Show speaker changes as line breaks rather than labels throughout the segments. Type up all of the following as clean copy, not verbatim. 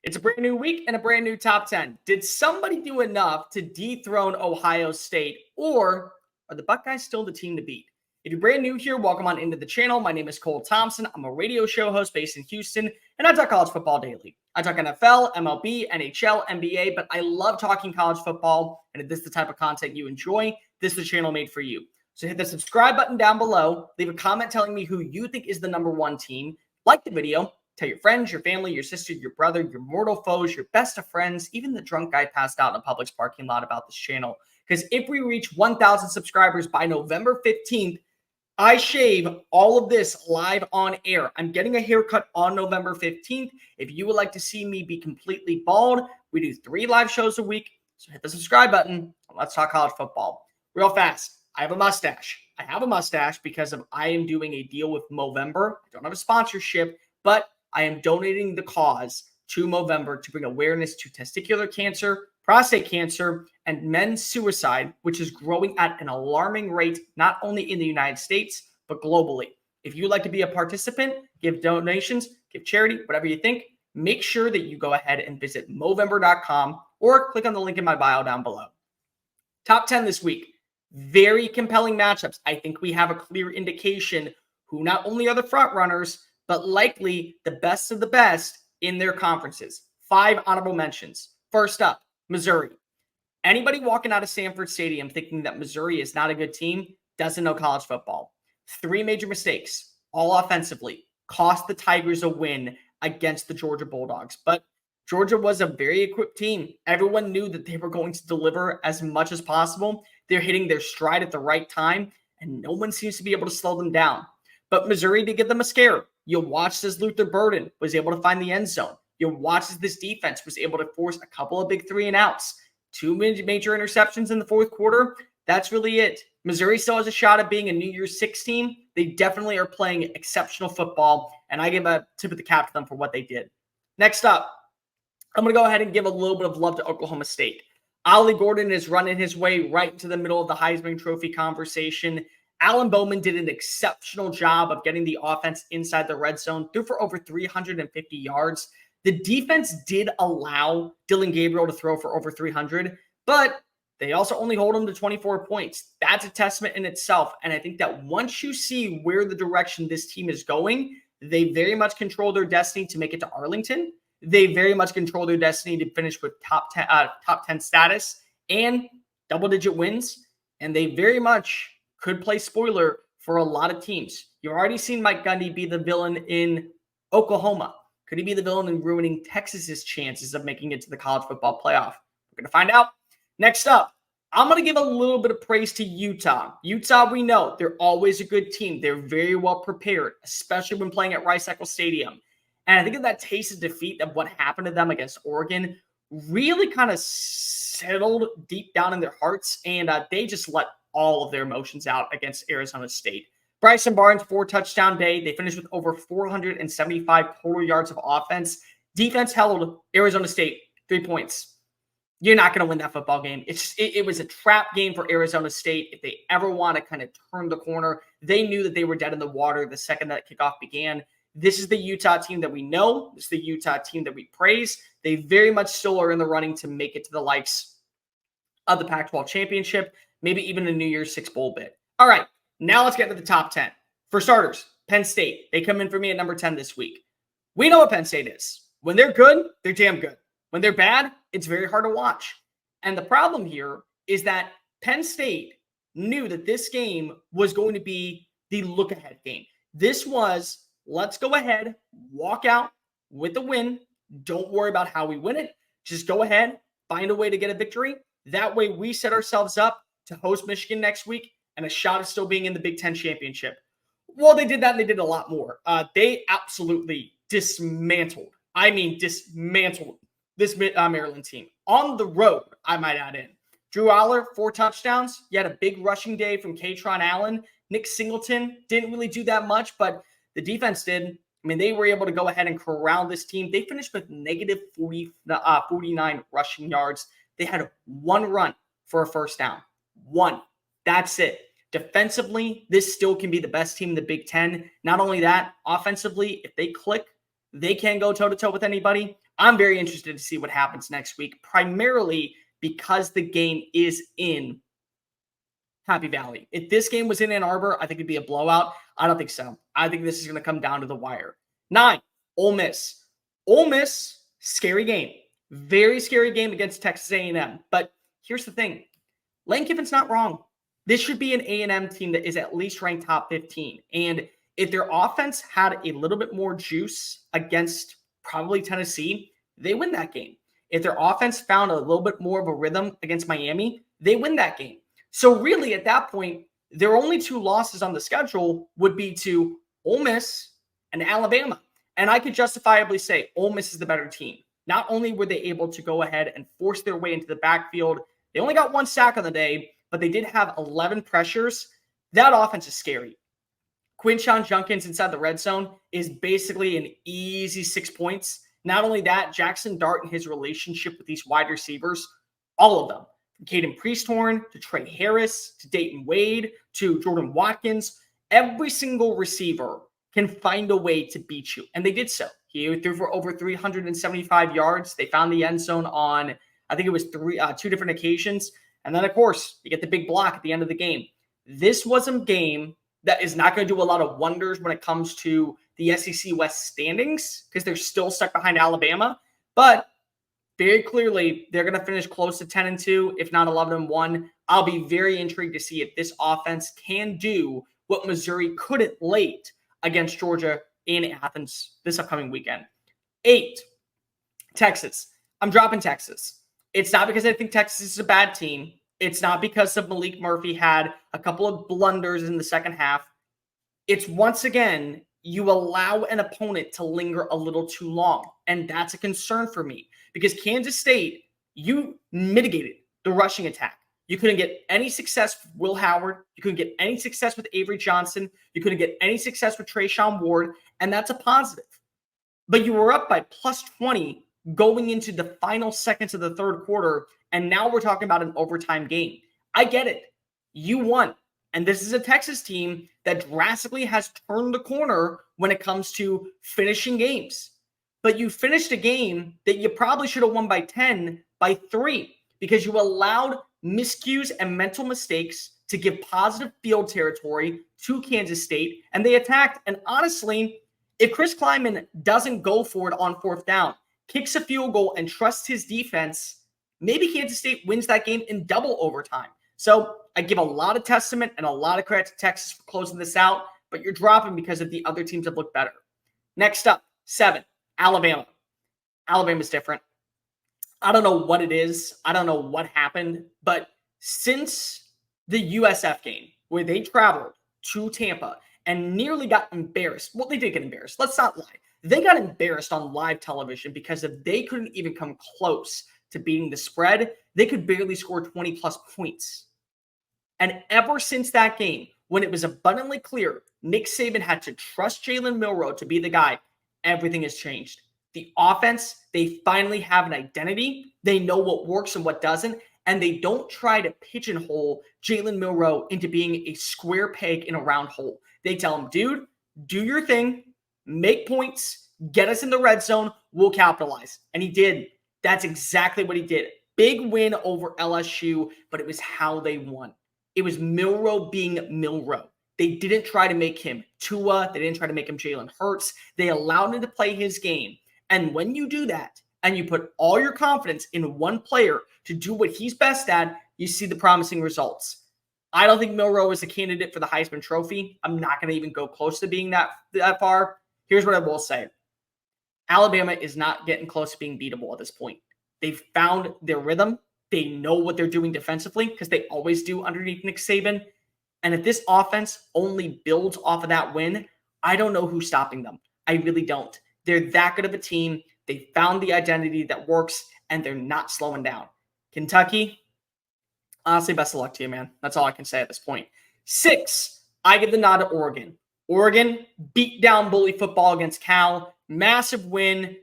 It's a brand new week and a brand new top 10. Did somebody do enough to dethrone Ohio State, or are the Buckeyes still the team to beat? If you're brand new here, welcome on into the channel. My name is Cole Thompson. I'm a radio show host based in Houston, and I talk college football daily. I talk NFL, MLB, NHL, NBA, but I love talking college football, and if this is the type of content you enjoy, this is the channel made for you. So hit the subscribe button down below, leave a comment telling me who you think is the #1 team, like the video, tell your friends, your family, your sister, your brother, your mortal foes, your best of friends, even the drunk guy passed out in a Publix parking lot about this channel. Because if we reach 1,000 subscribers by November 15th, I shave all of this live on air. I'm getting a haircut on November 15th. If you would like to see me be completely bald, we do 3 live shows a week. So hit the subscribe button and let's talk college football. Real fast, I have a mustache. I have a mustache because I am doing a deal with Movember. I don't have a sponsorship, but I am donating the cause to Movember to bring awareness to testicular cancer, prostate cancer, and men's suicide, which is growing at an alarming rate, not only in the United States, but globally. If you'd like to be a participant, give donations, give charity, whatever you think, make sure that you go ahead and visit Movember.com or click on the link in my bio down below. Top 10 this week. Very compelling matchups. I think we have a clear indication who not only are the front runners, but likely the best of the best in their conferences. 5 honorable mentions. First up, Missouri. Anybody walking out of Sanford Stadium thinking that Missouri is not a good team doesn't know college football. 3 major mistakes, all offensively, cost the Tigers a win against the Georgia Bulldogs. But Georgia was a very equipped team. Everyone knew that they were going to deliver as much as possible. They're hitting their stride at the right time, and no one seems to be able to slow them down. But Missouri did give them a scare. You'll watch as Luther Burden was able to find the end zone. You'll watch as this defense was able to force a couple of big 3-and-outs. 2 major interceptions in the fourth quarter. That's really it. Missouri still has a shot at being a New Year's 6 team. They definitely are playing exceptional football, and I give a tip of the cap to them for what they did. Next up, I'm going to go ahead and give a little bit of love to Oklahoma State. Ollie Gordon is running his way right into the middle of the Heisman Trophy conversation. Alan Bowman did an exceptional job of getting the offense inside the red zone, threw for over 350 yards. The defense did allow Dylan Gabriel to throw for over 300, but they also only hold him to 24 points. That's a testament in itself. And I think that once you see where the direction this team is going, they very much control their destiny to make it to Arlington. They very much control their destiny to finish with top 10 status and double-digit wins. And they very much could play spoiler for a lot of teams. You've already seen Mike Gundy be the villain in Oklahoma. Could he be the villain in ruining Texas's chances of making it to the college football playoff? We're going to find out. Next up, I'm going to give a little bit of praise to Utah. Utah, we know, they're always a good team. They're very well prepared, especially when playing at Rice-Eccles Stadium. And I think that taste of defeat of what happened to them against Oregon really kind of settled deep down in their hearts, and they just let all of their emotions out against Arizona State. Bryson Barnes, 4-touchdown day. They finished with over 475 total yards of offense. Defense held Arizona State 3 points. You're not going to win that football game. It was a trap game for Arizona State. If they ever want to kind of turn the corner, they knew that they were dead in the water the second that kickoff began. This is the Utah team that we know. This is the Utah team that we praise. They very much still are in the running to make it to the likes of the Pac-12 championship, maybe even a New Year's 6 bowl bid. All right, now let's get to the top 10. For starters, Penn State. They come in for me at number 10 this week. We know what Penn State is. When they're good, they're damn good. When they're bad, it's very hard to watch. And the problem here is that Penn State knew that this game was going to be the look-ahead game. This was, let's go ahead, walk out with the win. Don't worry about how we win it. Just go ahead, find a way to get a victory. That way we set ourselves up to host Michigan next week and a shot of still being in the Big Ten championship. Well, they did that and they did a lot more. They absolutely dismantled this Maryland team. On the road, I might add in. Drew Aller, 4 touchdowns. You had a big rushing day from Katron Allen. Nick Singleton didn't really do that much, but the defense did. I mean, they were able to go ahead and corral this team. They finished with negative 49 rushing yards. They had 1 run for a first down. 1. That's it. Defensively, this still can be the best team in the Big Ten. Not only that, offensively, if they click, they can go toe-to-toe with anybody. I'm very interested to see what happens next week, primarily because the game is in Happy Valley. If this game was in Ann Arbor, I think it'd be a blowout. I don't think so. I think this is going to come down to the wire. 9, Ole Miss. Ole Miss, scary game. Very scary game against Texas A&M. But here's the thing. Lane Kiffin's not wrong. This should be an A&M team that is at least ranked top 15. And if their offense had a little bit more juice against probably Tennessee, they win that game. If their offense found a little bit more of a rhythm against Miami, they win that game. So really, at that point, their only 2 losses on the schedule would be to Ole Miss and Alabama. And I could justifiably say Ole Miss is the better team. Not only were they able to go ahead and force their way into the backfield, they only got 1 sack on the day, but they did have 11 pressures. That offense is scary. Quinshon Judkins inside the red zone is basically an easy 6 points. Not only that, Jackson Dart and his relationship with these wide receivers, all of them, from Caden Priesthorn to Trey Harris to Dayton Wade to Jordan Watkins, every single receiver can find a way to beat you. And they did so. He threw for over 375 yards. They found the end zone on, I think it was 2 different occasions. And then, of course, you get the big block at the end of the game. This was a game that is not going to do a lot of wonders when it comes to the SEC West standings because they're still stuck behind Alabama. But very clearly, they're going to finish close to 10-2, if not 11-1. I'll be very intrigued to see if this offense can do what Missouri couldn't late against Georgia in Athens this upcoming weekend. 8, Texas. I'm dropping Texas. It's not because I think Texas is a bad team. It's not because of Malik Murphy had a couple of blunders in the second half. It's once again, you allow an opponent to linger a little too long. And that's a concern for me because Kansas State, you mitigated the rushing attack. You couldn't get any success with Will Howard. You couldn't get any success with Avery Johnson. You couldn't get any success with Trayshawn Ward. And that's a positive. But you were up by plus 20 going into the final seconds of the third quarter. And now we're talking about an overtime game. I get it. You won. And this is a Texas team that drastically has turned the corner when it comes to finishing games. But you finished a game that you probably should have won by 10, by 3, because you allowed miscues and mental mistakes to give positive field territory to Kansas State, and they attacked. And honestly, if Chris Klieman doesn't go for it on 4th down, kicks a field goal and trusts his defense, maybe Kansas State wins that game in double overtime. So I give a lot of testament and a lot of credit to Texas for closing this out, but you're dropping because of the other teams have looked better. Next up, 7, Alabama. Alabama's different. I don't know what it is. I don't know what happened, but since the USF game where they traveled to Tampa and nearly got embarrassed. Well, they did get embarrassed. Let's not lie. They got embarrassed on live television because if they couldn't even come close to beating the spread, they could barely score 20 plus points. And ever since that game, when it was abundantly clear Nick Saban had to trust Jalen Milroe to be the guy, everything has changed. The offense, they finally have an identity. They know what works and what doesn't. And they don't try to pigeonhole Jalen Milroe into being a square peg in a round hole. They tell him, dude, do your thing, make points, get us in the red zone, we'll capitalize. And he did. That's exactly what he did. Big win over LSU, but it was how they won. It was Milroe being Milroe. They didn't try to make him Tua. They didn't try to make him Jalen Hurts. They allowed him to play his game. And when you do that, and you put all your confidence in one player to do what he's best at, you see the promising results. I don't think Milroe is a candidate for the Heisman Trophy. I'm not going to even go close to being that far. Here's what I will say. Alabama is not getting close to being beatable at this point. They've found their rhythm. They know what they're doing defensively because they always do underneath Nick Saban. And if this offense only builds off of that win, I don't know who's stopping them. I really don't. They're that good of a team. They found the identity that works, and they're not slowing down. Kentucky, honestly, best of luck to you, man. That's all I can say at this point. 6, I give the nod to Oregon. Oregon beat down bully football against Cal. Massive win.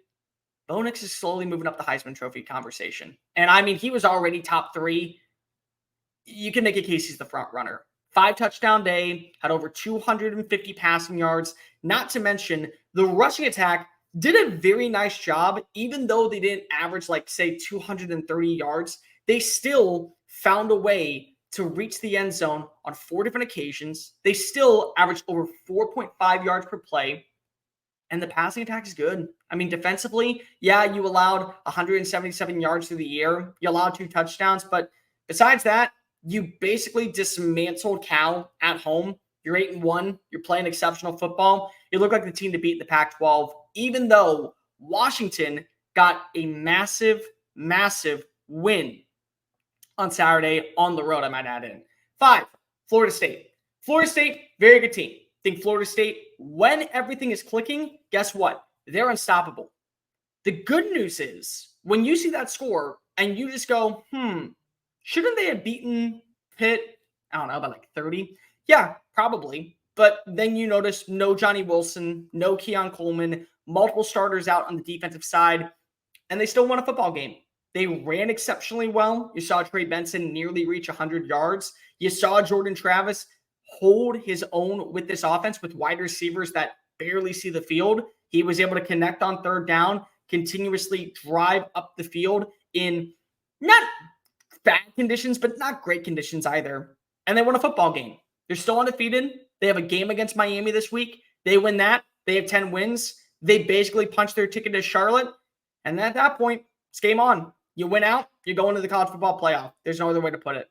Bo Nix is slowly moving up the Heisman Trophy conversation. And I mean, he was already top 3. You can make a case he's the front runner. 5 touchdown day, had over 250 passing yards, not to mention the rushing attack did a very nice job. Even though they didn't average, like, say, 230 yards, they still found a way to reach the end zone on 4 different occasions. They still averaged over 4.5 yards per play. And the passing attack is good. I mean, defensively, yeah, you allowed 177 yards through the air. You allowed 2 touchdowns. But besides that, you basically dismantled Cal at home. You're 8-1. You're playing exceptional football. You look like the team to beat in the Pac-12, even though Washington got a massive, massive win on Saturday on the road, I might add in. 5, Florida State. Florida State, very good team. Think Florida State, when everything is clicking, guess what? They're unstoppable. The good news is, when you see that score and you just go, shouldn't they have beaten Pitt, I don't know, by like 30? Yeah, probably. But then you notice no Johnny Wilson, no Keon Coleman, multiple starters out on the defensive side, and they still won a football game. They ran exceptionally well. You saw Trey Benson nearly reach 100 yards. You saw Jordan Travis hold his own with this offense with wide receivers that barely see the field. He was able to connect on third down, continuously drive up the field in not bad conditions, but not great conditions either. And they won a football game. They're still undefeated. They have a game against Miami this week. They win that. They have 10 wins. They basically punched their ticket to Charlotte. And at that point, it's game on. You win out, you go into the college football playoff. There's no other way to put it.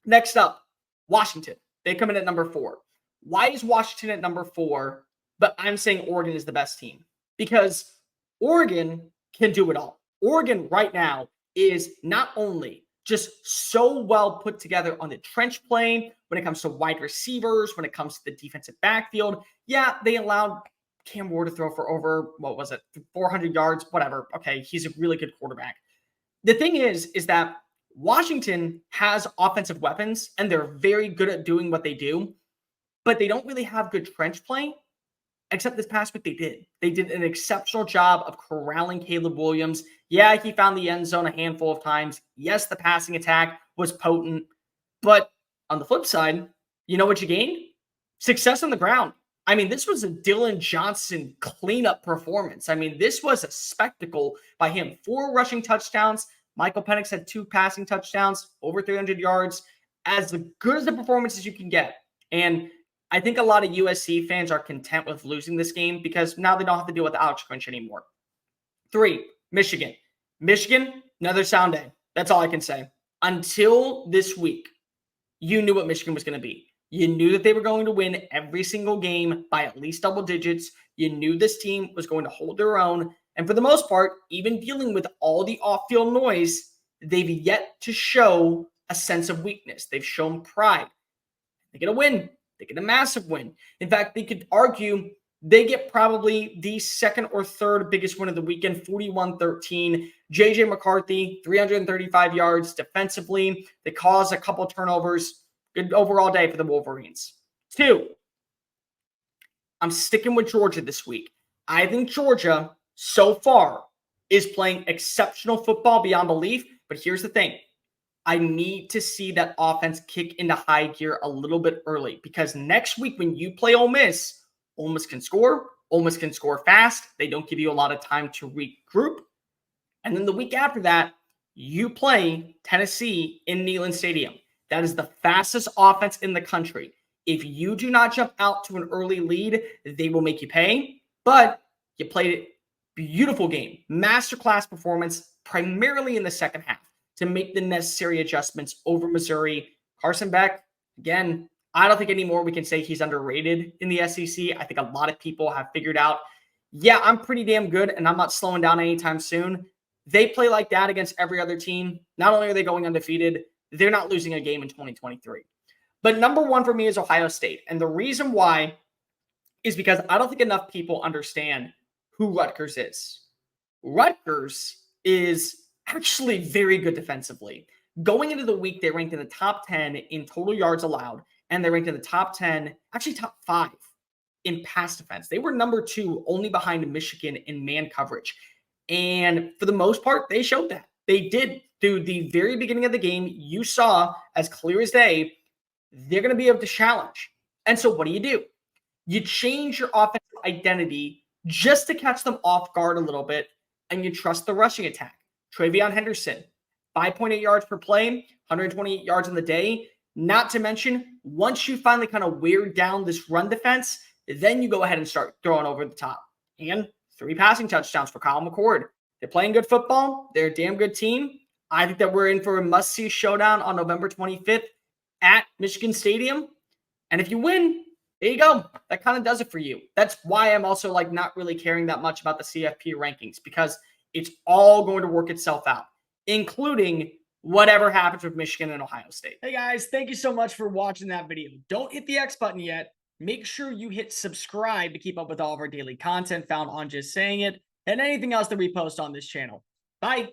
Next up, Washington. They come in at number 4. Why is Washington at number 4, but I'm saying Oregon is the best team? Because Oregon can do it all. Oregon right now is not only just so well put together on the trench play, when it comes to wide receivers, when it comes to the defensive backfield. Yeah, they allowed Cam Ward to throw for over, 400 yards, whatever. Okay, he's a really good quarterback. The thing is that Washington has offensive weapons, and they're very good at doing what they do, but they don't really have good trench play, except this past week they did. They did an exceptional job of corralling Caleb Williams. Yeah, he found the end zone a handful of times. Yes, the passing attack was potent, but on the flip side, you know what you gained? Success on the ground. I mean, this was a Dylan Johnson cleanup performance. I mean, this was a spectacle by him. 4 rushing touchdowns. Michael Penix had 2 passing touchdowns, over 300 yards. As good as the performances you can get. And I think a lot of USC fans are content with losing this game because now they don't have to deal with Alex Grinch anymore. 3, Michigan. Michigan, another sound day. That's all I can say. Until this week, you knew what Michigan was going to be. You knew that they were going to win every single game by at least double digits. You knew this team was going to hold their own. And for the most part, even dealing with all the off-field noise, they've yet to show a sense of weakness. They've shown pride. They get a win. They get a massive win. In fact, they could argue they get probably the second or third biggest win of the weekend, 41-13. J.J. McCarthy, 335 yards defensively. They caused a couple turnovers. Good overall day for the Wolverines. 2, I'm sticking with Georgia this week. I think Georgia, so far, is playing exceptional football beyond belief. But here's the thing. I need to see that offense kick into high gear a little bit early. Because next week when you play Ole Miss can score. Ole Miss can score fast. They don't give you a lot of time to regroup. And then the week after that, you play Tennessee in Neyland Stadium. That is the fastest offense in the country. If you do not jump out to an early lead, they will make you pay. But you played a beautiful game. Masterclass performance, primarily in the second half, to make the necessary adjustments over Missouri. Carson Beck, again, I don't think anymore we can say he's underrated in the SEC. I think a lot of people have figured out, yeah, I'm pretty damn good, and I'm not slowing down anytime soon. They play like that against every other team. Not only are they going undefeated, they're not losing a game in 2023. But number 1 for me is Ohio State. And the reason why is because I don't think enough people understand who Rutgers is. Rutgers is actually very good defensively. Going into the week, they ranked in the top 10 in total yards allowed, and they ranked in the top 10, actually top 5 in pass defense. They were number 2, only behind Michigan in man coverage. And for the most part, they showed that. They did. Through the very beginning of the game, you saw as clear as day, they're going to be able to challenge. And so what do? You change your offensive identity just to catch them off guard a little bit, and you trust the rushing attack. Travion Henderson, 5.8 yards per play, 128 yards in the day. Not to mention, once you finally kind of wear down this run defense, then you go ahead and start throwing over the top. And 3 passing touchdowns for Kyle McCord. They're playing good football. They're a damn good team. I think that we're in for a must-see showdown on November 25th at Michigan Stadium. And if you win, there you go. That kind of does it for you. That's why I'm also like not really caring that much about the CFP rankings, because it's all going to work itself out, including whatever happens with Michigan and Ohio State. Hey guys, thank you so much for watching that video. Don't hit the X button yet. Make sure you hit subscribe to keep up with all of our daily content found on Just Saying It and anything else that we post on this channel. Bye.